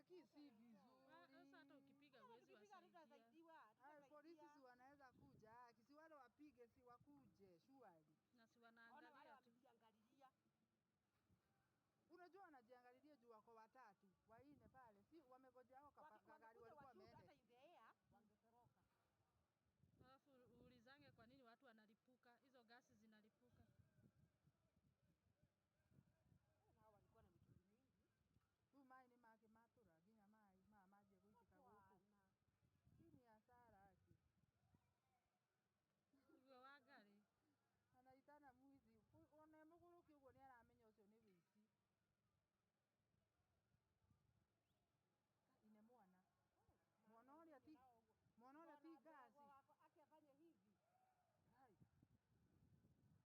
Lakini si vizuri. Sasa hata ukipiga huwezi wasaidiwa. Polisi si wanaweza kuja, kisi wale wapige si wakuje, surely. Na si wanaangalia tu. Wanajiangalia. Unajua wanajiangalia